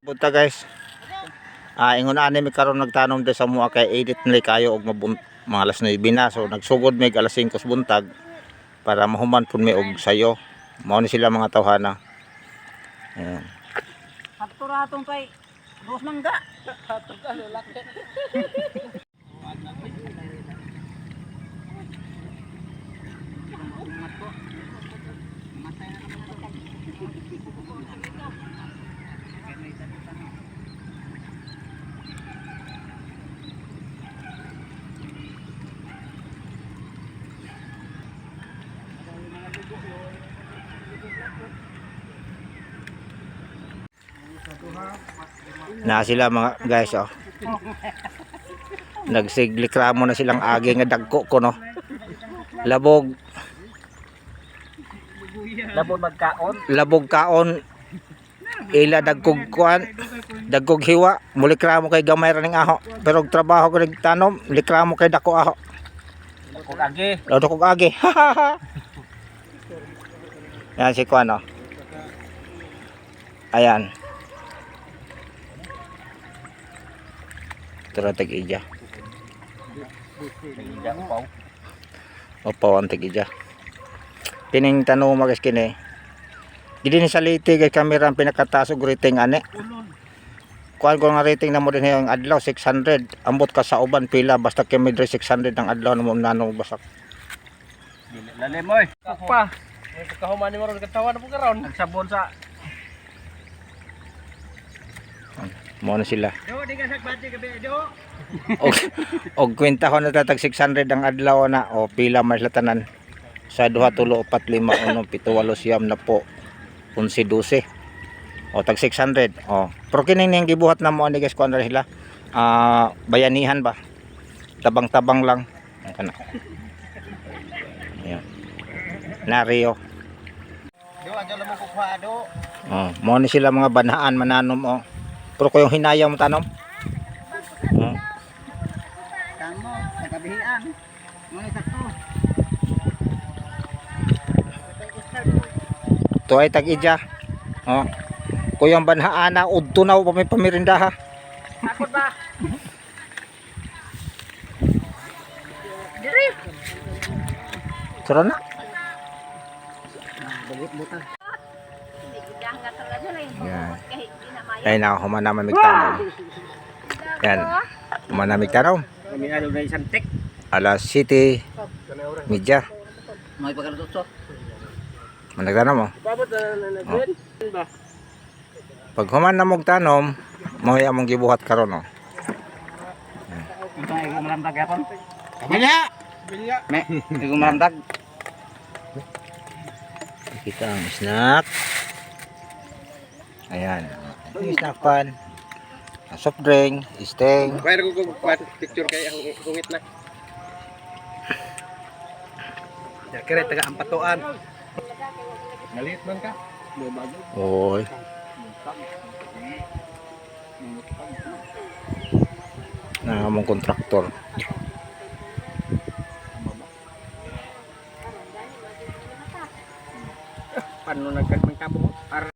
Punta guys. Ingon ani mi karon nagtanom de sa mua kay edit nili kayo og mga alas 9 na, so nagsugod mig alas 5 buntag para mahuman pud mi og sayo. Mao ni sila mga tawhana. Ayan. Haturaton kay dos mangga. Na sila mga guys, oh. Nagsiglikramo na silang agi nga dagko ko, no. Labog kaon ila dagkog kuan, dagkog hiwa, mulikramo kay gamay ra ning aho, pero og trabaho ko nagtanom likramo kay dako aho. Dagkog agi. Yan si kuan, oh. Ayan. Tara tag-ija. Opo, ang tag-ija. Tining tanong mo guys kini. Gidi ni saliti kay camera ang pinakatasog rating ane. Kuan ko nga rating na mo din yung adlaw 600. Ambot ka sa uban pila basta kay midre 600 ang adlaw mo nanong basak. Lalim oy. Pa. Kahuman ni maron katawan po karon. Nagsabon sa Mo na sila. do di ka sagbati gabi do. Og kwenta ko na tatag 600 ang adlaw na o pila mas latanan sa 2 3 4 5 6 7 8 9 na po 11 12 o tag 600 o pero kining ning gibuhat na mo ani guys kuan ra sila bayanihan ba tabang-tabang lang kana ayan Nario Do adyo mo kuha do. mo ni sila mga banhaan mananom o pero ko yung hinaya mo tanom Kamo sa kabihian. Mo sakto. to ay tag-ija kuyang banhaan na udto na pa may pamirinda ha Takot ba? Diri. tara na Bugot-butan. yan ay na humanamig tanom yan humanamig tanom Kami ano na isang tek. alas 7 media May pagkalutot so. managtanom mo Babot na green ba? pag human na mong tanom mo among gibuhat karon Ito ay gumaramdag yapon. Bilya. Me, gumaramdag. kita ang snack ayan snack pan soft drink sting Kaya ko picture kay ang hungit na. Kaya taga ampatuan. Maliit man ka. oy na among kontraktor Paano nagkagmang kabo?